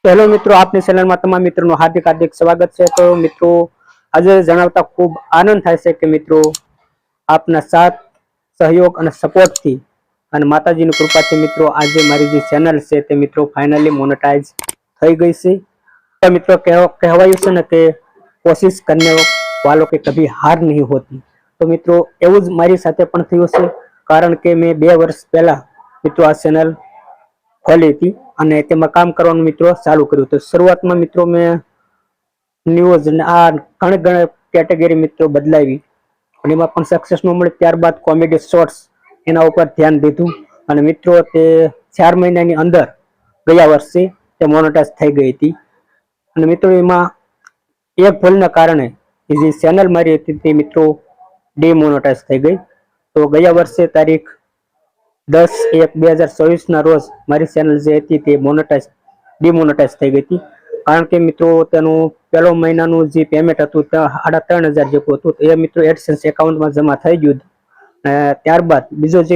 તો હેલો મિત્રો, આપની ચેનલમાં તમામ મિત્રોનું હાર્દિક હાર્દિક સ્વાગત છે। તો મિત્રો, આજે જણાવતા ખૂબ આનંદ થાય છે કે મિત્રો આપના સાથ, સહયોગ અને સપોર્ટથી અને માતાજીની કૃપાથી મિત્રો આજે મારી જે ચેનલ છે તે મિત્રો ફાઇનલી મોનેટાઇઝ થઈ ગઈ છે। તો મિત્રો કહેવાયું છે ને કે કોશિશ કરને વાलों की कभी हार नहीं होती। તો મિત્રો એવું જ મારી સાથે પણ થયું છે, કારણ કે મેં 2 વર્ષ પહેલા મિત્રો આ ચેનલ ખોલી હતી અને તેમાં કામ કરવાનું મિત્રો ચાલુ કર્યું। તો શરૂઆતમાં મિત્રો મેં ન્યૂઝ અને આ ઘણી કેટેગરી મિત્રો બદલાવી અને એમાં પણ સક્સેસ ન મળે, ત્યારબાદ કોમેડી શોર્ટ્સ એના ઉપર ધ્યાન દીધું અને મિત્રો તે 4 મહિનાની અંદર ગયા વર્ષે તે મોનેટાઇઝ થઈ ગઈ હતી। અને મિત્રો એમાં એક ભૂલના કારણે જે ચેનલ મારી હતી તે મિત્રો ડિમોનેટાઇઝ થઈ ગઈ। તો ગયા વર્ષે તારીખ 10/1/2024 ના રોજ મારી ચેનલ જે હતી તે ડિમોનેટાઇઝ થઈ ગઈ હતી, કારણ કે મિત્રો તેનું પહેલો મહિનાનું જે પેમેન્ટ હતું તે 3,500 જેટલું હતું, એ મિત્રો એડસેન્સ એકાઉન્ટમાં જમા થઈ ગયું। ત્યારબાદ બીજો જે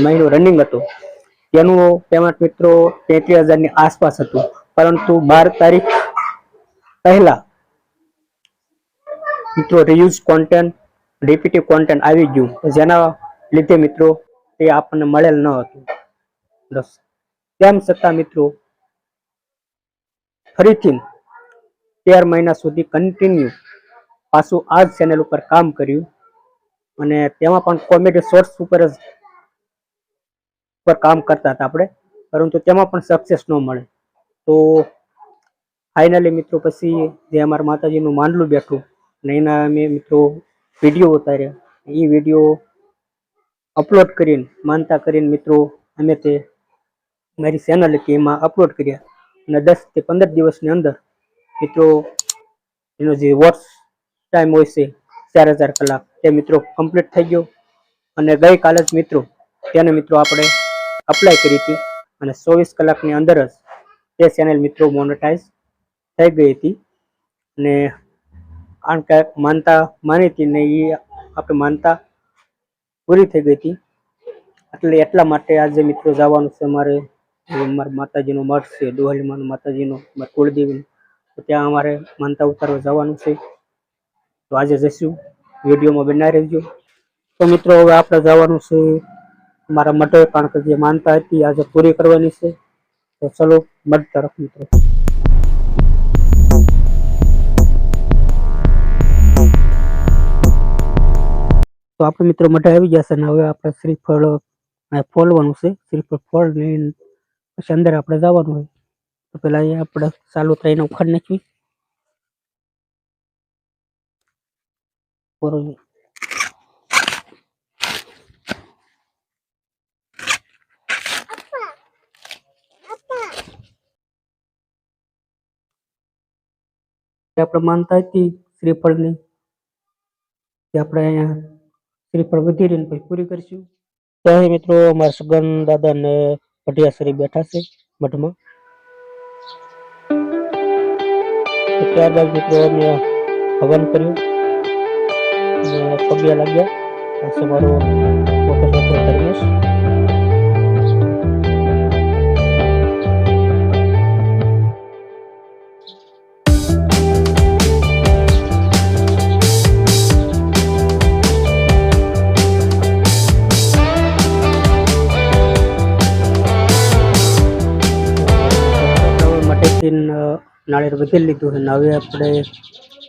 મહિનો રનિંગ હતો તેનું પેમેન્ટ મિત્રો 33,000 ની આસપાસ હતું, પરંતુ 12 તારીખ પહેલા મિત્રો રીયુઝ કોન્ટેન્ટ, રિપીટિવ કોન્ટેન્ટ આવી ગયું, જેના લીધે મિત્રો તે આપણને મળેલ ન હતું। તેમ છતાં મિત્રો ફરીથી 13 મહિના સુધી કન્ટિન્યુ પાછું આ જ ચેનલ ઉપર કામ કર્યું અને તેમાં પણ કોમેડી શોર્ટ્સ ઉપર કામ કરતા હતા આપણે, પરંતુ તેમાં પણ સક્સેસ ન મળે। તો ફાઇનલી મિત્રો પછી જે અમારા માતાજીનું માંડલું બેઠું અને એના અમે મિત્રો વિડીયો ઉતાર્યા, એ વિડીયો અપલોડ કરીને માનતા કરીને મિત્રો અમે તે મારી ચેનલ હતી એમાં અપલોડ કર્યા અને 10 થી 15 દિવસની અંદર મિત્રો એનો જે વોચ ટાઈમ હોય છે 4,000 કલાક તે મિત્રો કમ્પ્લીટ થઈ ગયો। અને ગઈકાલે જ મિત્રો તેને મિત્રો આપણે અપ્લાય કરી હતી અને 24 કલાકની અંદર જ તે ચેનલ મિત્રો મોનેટાઇઝ થઈ ગઈ હતી। અને કારણ કે માનતા માની હતી ને એ આપણે માનતા પૂરી થઈ ગઈ હતી, એટલે એટલા માટે આજે મિત્રો જવાનું છે અમારે અમારા માતાજીનો મઠ છે, ડોહાલીમાનું માતાજીનો કુળદેવી, તો ત્યાં અમારે માનતા ઉતારવા જવાનું છે। તો આજે જઈશું, વિડીયોમાં બનાવી રહેજો। તો મિત્રો હવે આપણે જવાનું છે મારા મઠે, કારણ કે જે માનતા હતી આજે પૂરી કરવાની છે। તો ચલો મઠ તરફ મિત્રો। તો આપણે મિત્રો મઠે આવી ગયા છે અને હવે આપણે શ્રીફળ ફોલવાનું છે। શ્રીફળ ફોલ લઈને પછી અંદર આપણે જવાનું હોય। તો પેલા અહીંયા આપણે ચાલુ થઈને ઉખાડ નાખવી બરોબર। આપણે માનતા હતી શ્રીફળની, આપણે અહીંયા શ્રીફળ વધીરીને પછી પૂરી કરીશું। તો અહીં મિત્રો મારા સગન દાદા ને ભટિયાસરી બેઠા છે મઠમાં। ત્યારબાદ મિત્રો અમે હવન કર્યું અને પગે લાગ્યા। મારો મોટો છોકરો ધર્મેશ, નાળિયેર વધેરી લીધું છે। હવે આપણે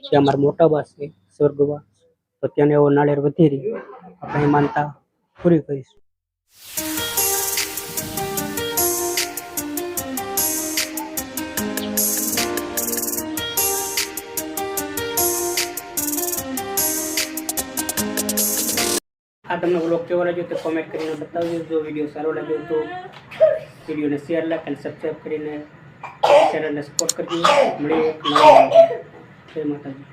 ત્યાં અમારા મોટા બા છે સ્વર્ગવા, તો ત્યાં એવો નાળિયેર વધેરી આપણે માનતા પૂરી કરીશું। આ તમને વ્લોગ કેવો લાગ્યો તે કોમેન્ટ કરીને બતાવજો। જો વિડીયો સારો લાગ્યો તો વિડીયોને શેર, લાઈક અને સબસ્ક્રાઈબ કરીને ચેનલને સપોર્ટ કરજો। મળીએ, જય માતાજી।